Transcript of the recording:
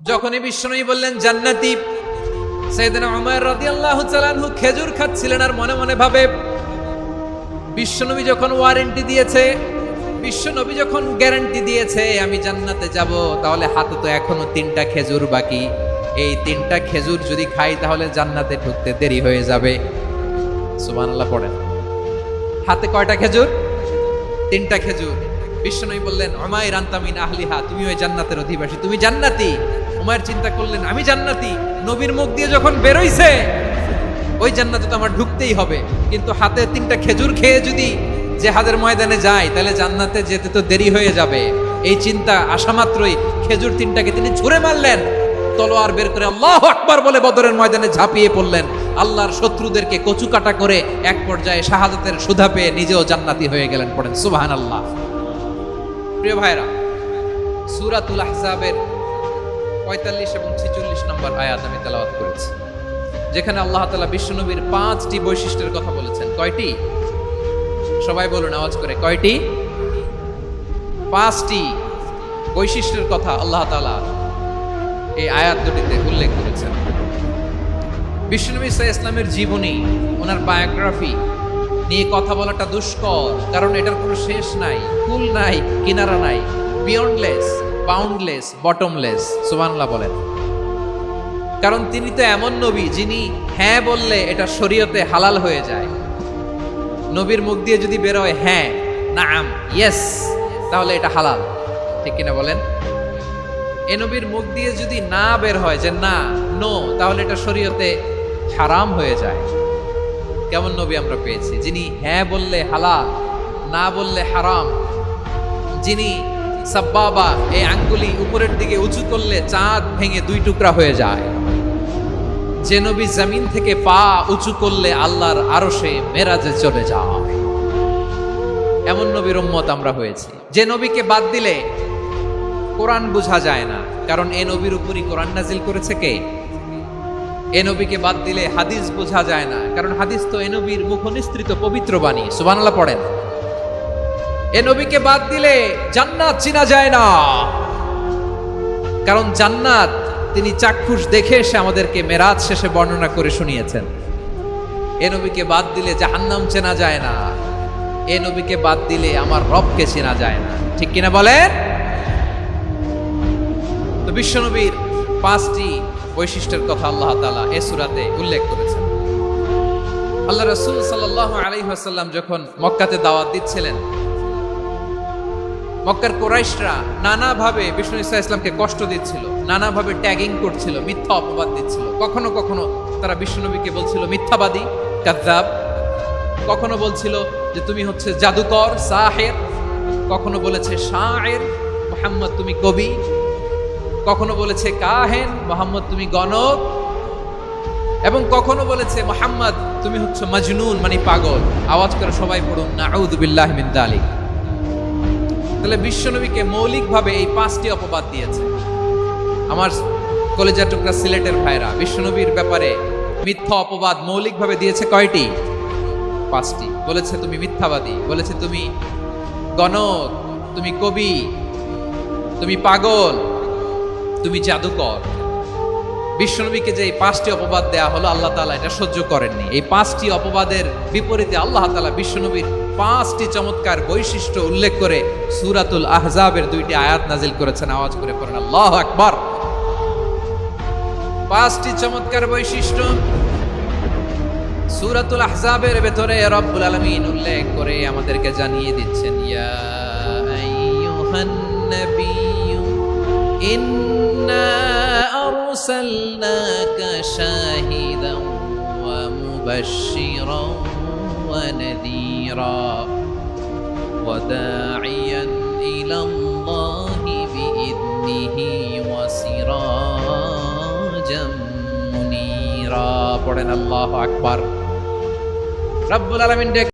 যখনই বিশ্বনবী বললেন জান্নাতি, সাইয়েদনা উমর রাদিয়াল্লাহু তাআলা আনহু খেজুর খাচ্ছিলেন আর মনে মনে ভাবে, বিশ্বনবী যখন ওয়ারেন্টি দিয়েছে, বিশ্বনবী যখন গ্যারান্টি দিয়েছে আমি জান্নাতে যাব, তাহলে হাতে তো এখনো 3টা খেজুর বাকি। এই 3টা খেজুর যদি খাই তাহলে জান্নাতে ঢুকতে দেরি হয়ে যাবে। সুবহানাল্লাহ পড়েন। হাতে কয়টা খেজুর? 3টা খেজুর। বিশ্বনবী বললেন, উমাইর আনতা মিন আহলিহা, তুমি ওই জান্নাতের অধিবাসী, তুমি জান্নাতি। উমাইর চিন্তা করলেন, আমি জান্নাতি, নবীর মুখ দিয়ে যখন বেরোইছে ওই জান্নাতে তো আমার ঢুকতেই হবে, কিন্তু হাতে 3টা খেজুর খেয়ে যদি জিহাদের ময়দানে যাই তাহলে জান্নাতে যেতে তো দেরি হয়ে যাবে। এই চিন্তা আসা মাত্রই খেজুর 3টাকে তিনি ছুঁড়ে মারলেন, তলোয়ার বের করে আল্লাহু আকবার বলে বদরের ময়দানে ঝাঁপিয়ে পড়লেন। আল্লাহর শত্রুদেরকে কচুকাটা করে এক পর্যায়ে শাহাদাতের সুধা পেয়ে নিজেও জান্নাতি হয়ে গেলেন। পড়েন সুবহানাল্লাহ। প্রিয় ভাইরা, সূরাতুল আহজাবের 45 এবং 46 নম্বর আয়াত আমি তেলাওয়াত করেছি, যেখানে আল্লাহ তাআলা বিশ্বনবীর 5টি বৈশিষ্ট্যের কথা বলেছেন। কয়টি? সবাই বলুন আওয়াজ করে, কয়টি? 5টি বৈশিষ্ট্যের কথা আল্লাহ তাআলা এই আয়াত দুটিতে উল্লেখ করেছেন। বিশ্বনবী সাল্লাল্লাহু আলাইহি ওয়াসাল্লামের জীবনী, ওনার বায়োগ্রাফি নিয়ে কথা বলাটা দুষ্কর, কারণ এটার কোনো শেষ নাই, কুল নাই, কিনারা নাই, বিয়ন্ডলেস, বাউন্ডলেস, বটমলেস। সুবহানাল্লাহ বলেন। কারণ তিনি তো এমন নবী যিনি হ্যাঁ বললে এটা শরীয়তে হালাল হয়ে যায়। নবীর মুখ দিয়ে যদি বের হয় হ্যাঁ, নাম, ইয়েস, তাহলে এটা হালাল। ঠিক কিনা বলেন? এ নবীর মুখ দিয়ে যদি না বের হয় যে না, নো, তাহলে এটা শরীয়তে হারাম হয়ে যায়। কেমন নবী আমরা পেয়েছি, যিনি হ্যাঁ বললে হালাল, না বললে হারাম, যিনি সাব্বাবা, এই আঙ্গুলি উপরের দিকে উঁচু করলে চাঁদ ভেঙে 2 টুকরা হয়ে যায়, যে নবী জমিন থেকে পা উঁচু করলে আল্লাহর আরশে মেরাজে চলে যায়, এমন নবীর উম্মত আমরা হয়েছি। যে নবীকে বাদ দিলে কোরআন বোঝা যায় না, কারণ এ নবীর উপরই কোরআন নাজিল করেছে কে? এ নবীকে বাদ দিলে হাদিস বোঝা যায় না, কারণ হাদিস তো এ নবীর মুখনিসৃত পবিত্র বাণী। সুবহানাল্লাহ পড়েন। এ নবীকে বাদ দিলে জান্নাত চিনা যায় না, কারণ জান্নাত তিনি চাক্ষুষ দেখে এসে আমাদেরকে মেরাজ শেষে বর্ণনা করে শুনিয়েছেন। এ নবীকে বাদ দিলে জাহান্নাম চেনা যায় না, এ নবীকে বাদ দিলে আমার রবকে চেনা যায় না। ঠিক কিনা বলেন? তো বিশ্বনবীর 5টি বৈশিষ্ট্যের কথা আল্লাহ তাআলা এই সূরাতে উল্লেখ করেছেন। আল্লাহ রাসূল সাল্লাল্লাহু আলাইহি ওয়াসাল্লাম যখন মক্কাতে দাওয়াত দিচ্ছিলেন, মক্কার কুরাইশরা নানাভাবে বিষ্ণু ঈসা ইসলামকে কষ্ট দিচ্ছিল, নানাভাবে ট্যাগিং করছিল, মিথ্যা অপবাদ দিচ্ছিল। কখনো কখনো তারা বিশ্বনবীকে বলছিল মিথ্যাবাদী, কাযযাব। কখনো বলছিল যে তুমি হচ্ছে জাদুকর, সাহির। কখনো বলেছে শায়ের, মুহাম্মদ তুমি কবি। কখনো বলেছে কাহেন, মুহাম্মদ তুমি গণক। এবং কখনো বলেছে মুহাম্মদ তুমি হচ্ছে মাজনুন, মানে পাগল। আওয়াজ করে সবাই পড়ুন নাউযু বিল্লাহি মিন যালিক। তাহলে বিশ্বনবীকে মৌলিকভাবে এই 5টি অপবাদ দিয়েছে। আমার কলেজার টুকরা সিলেটের ভাইরা, বিশ্বনবীর ব্যাপারে মিথ্যা অপবাদ মৌলিকভাবে দিয়েছে কয়টি? 5টি। বলেছে তুমি মিথ্যাবাদী, বলেছে তুমি গণক, তুমি কবি, তুমি পাগল, তুমি জাদুকর। বিশ্বনবীকে যে এই 5টি অপবাদ দেয়া হলো, আল্লাহ তাআলা এটা সহ্য করেননি। এই 5টি অপবাদের বিপরীতে আল্লাহ তাআলা বিশ্বনবীর 5টি চমৎকার বৈশিষ্ট্য উল্লেখ করে সূরাতুল আহজাবের 2টি আয়াত নাজিল করেছেন। আওয়াজ করে পড়েন আল্লাহু আকবার। 5টি চমৎকার বৈশিষ্ট্য সূরাতুল আহজাবের ভেতরে রব্বুল আলামিন উল্লেখ করে আমাদেরকে জানিয়ে দিচ্ছেন, ইয়া আইয়ুহান নাবিয়্যু ইন্না আরসালনাকা শাহিদান ওয়া মুবাশশিরান ওয়া নাযীরা ওয়া দাঈয়ান ইলাল্লাহি বিইذনিহি ওয়া সিরাজাম মুনীরা। পড়েন আল্লাহু আকবার। রব্বুল আলামিন